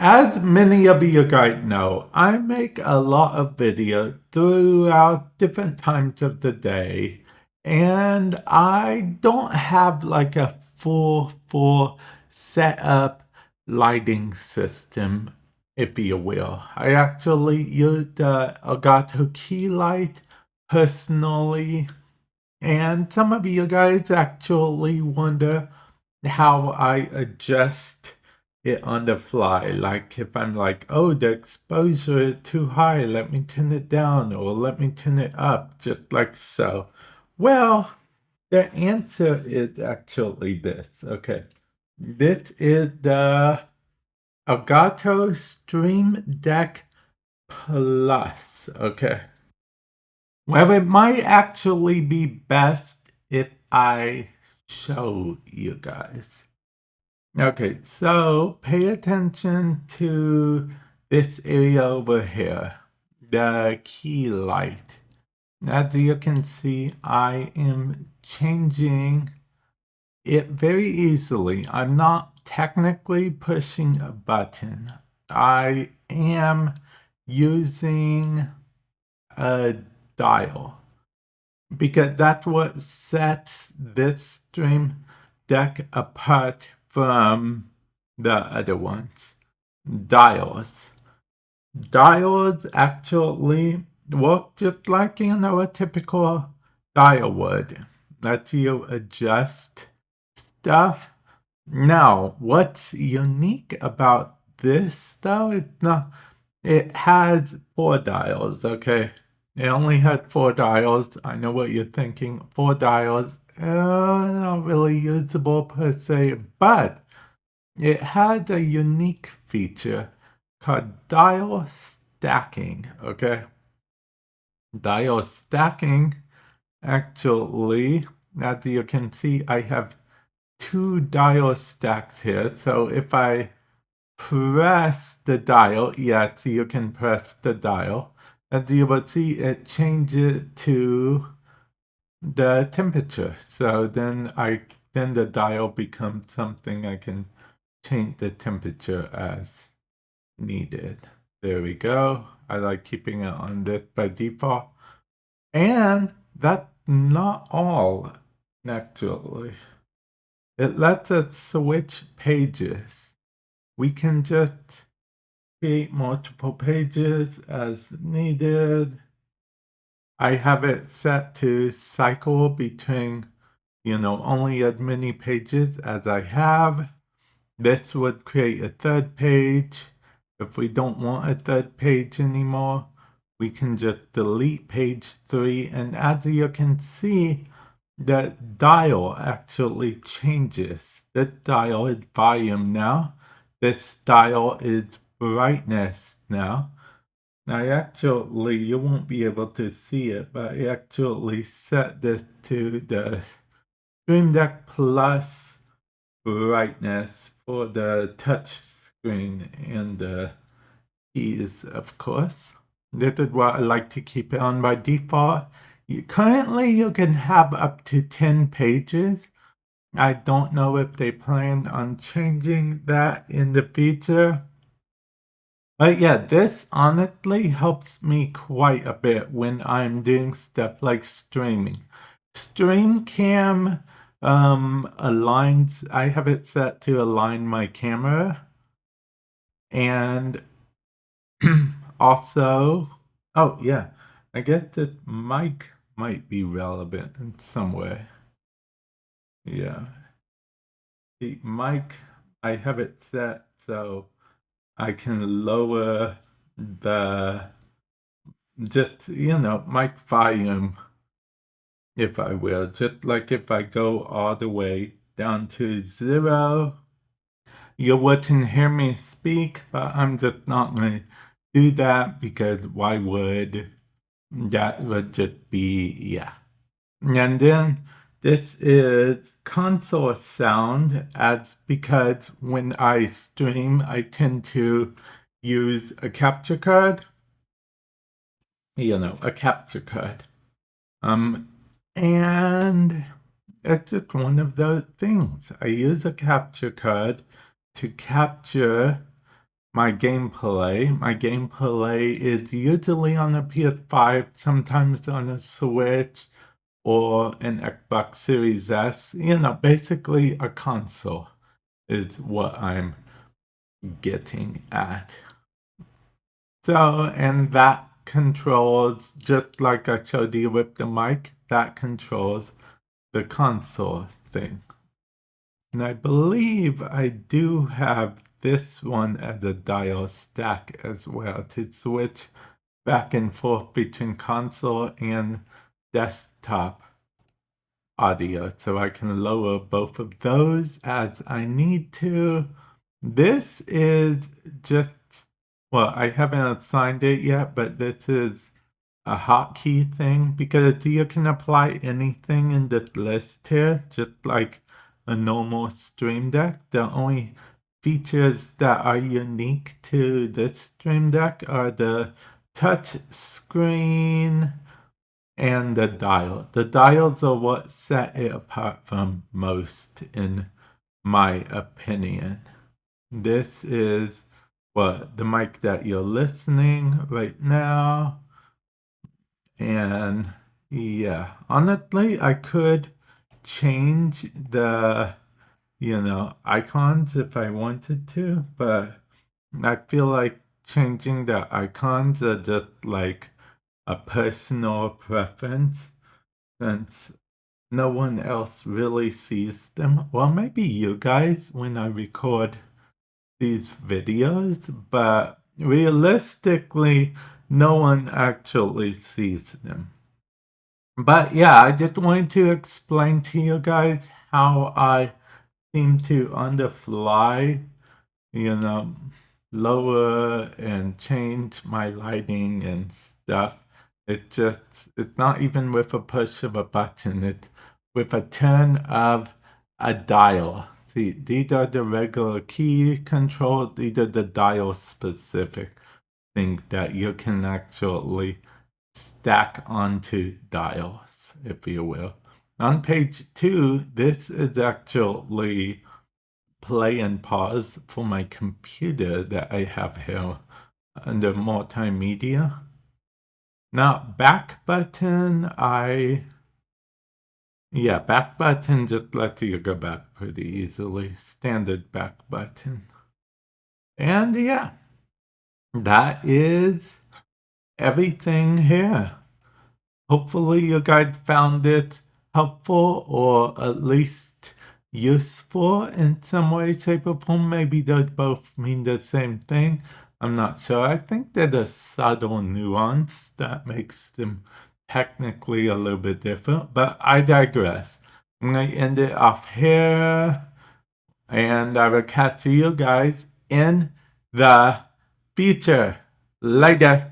As many of you guys know, I make a lot of videos throughout different times of the day, and I don't have like a full setup lighting system, if you will. I actually use the Elgato key light personally, and some of you guys actually wonder how I adjust it on the fly. Like if I'm like, oh, the exposure is too high, let me turn it down or let me turn it up, just like so. Well, the answer is actually this. Okay. This is the Elgato Stream Deck Plus. Okay. Well, it might actually be best if I show you guys. Okay, so pay attention to this area over here, the key light. As you can see, I am changing it very easily. I'm not technically pushing a button. I am using a dial because that's what sets this stream deck apart from the other ones. Dials. Dials actually work just like, a typical dial would. Lets you adjust stuff. Now, what's unique about this though, it has 4 dials, okay? It only had 4 dials. I know what you're thinking. 4 dials, not really usable per se, but it had a unique feature called dial stacking, okay? Dial stacking, actually, as you can see, I have 2 dial stacks here. So if I press the dial, yes, you can press the dial. As you will see, it changes to the temperature. So then the dial becomes something I can change the temperature as needed. There we go. I like keeping it on this by default. And that's not all, actually. It lets us switch pages. We can just create multiple pages as needed. I have it set to cycle between, only as many pages as I have. This would create a third page. If we don't want a third page anymore, we can just delete page 3. And as you can see, the dial actually changes. The dial is volume now. This dial is brightness now. You won't be able to see it, but I actually set this to the Stream Deck Plus brightness for the touch screen and the keys, of course. This is what I like to keep it on by default. Currently, you can have up to 10 pages. I don't know if they plan on changing that in the future. But yeah, this honestly helps me quite a bit when I'm doing stuff like streaming. StreamCam aligns, I have it set to align my camera. And also, oh yeah, I guess the mic might be relevant in some way. Yeah. The mic, I have it set so I can lower the mic volume, if I will. Just like if I go all the way down to 0, you wouldn't hear me speak, but I'm just not going to do that because why would that would just be, yeah. And then this is console sound, as because when I stream, I tend to use a capture card. A capture card. And it's just one of those things. I use a capture card to capture my gameplay. My gameplay is usually on a PS5, sometimes on a Switch or an Xbox Series S. Basically a console is what I'm getting at. So, and that controls, just like I showed you with the mic, that controls the console thing. And I believe I do have this one as a dial stack as well to switch back and forth between console and desktop audio. So I can lower both of those as I need to. This is just, well, I haven't assigned it yet, but this is a hotkey thing because you can apply anything in this list here, just like a normal Stream Deck. The only features that are unique to this Stream Deck are the touch screen and the dial. The dials are what set it apart from most, in my opinion. This is the mic that you're listening right now. And yeah, honestly, I could change the, icons if I wanted to, but I feel like changing the icons are just like a personal preference since no one else really sees them. Well, maybe you guys when I record these videos, but realistically, no one actually sees them. But yeah, I just wanted to explain to you guys how I seem to, on the fly, you know, lower and change my lighting and stuff. It's not even with a push of a button, it's with a turn of a dial. See, these are the regular key controls, these are the dial specific things that you can actually stack onto dials, if you will. On page 2, this is actually play and pause for my computer that I have here under multimedia. Now, back button, back button just lets you go back pretty easily. Standard back button. And yeah, that is everything here. Hopefully you guys found it helpful or at least useful in some way, shape, or form. Maybe those both mean the same thing. I'm not sure. I think there's a subtle nuance that makes them technically a little bit different, but I digress. I'm going to end it off here, and I will catch you guys in the future. Later.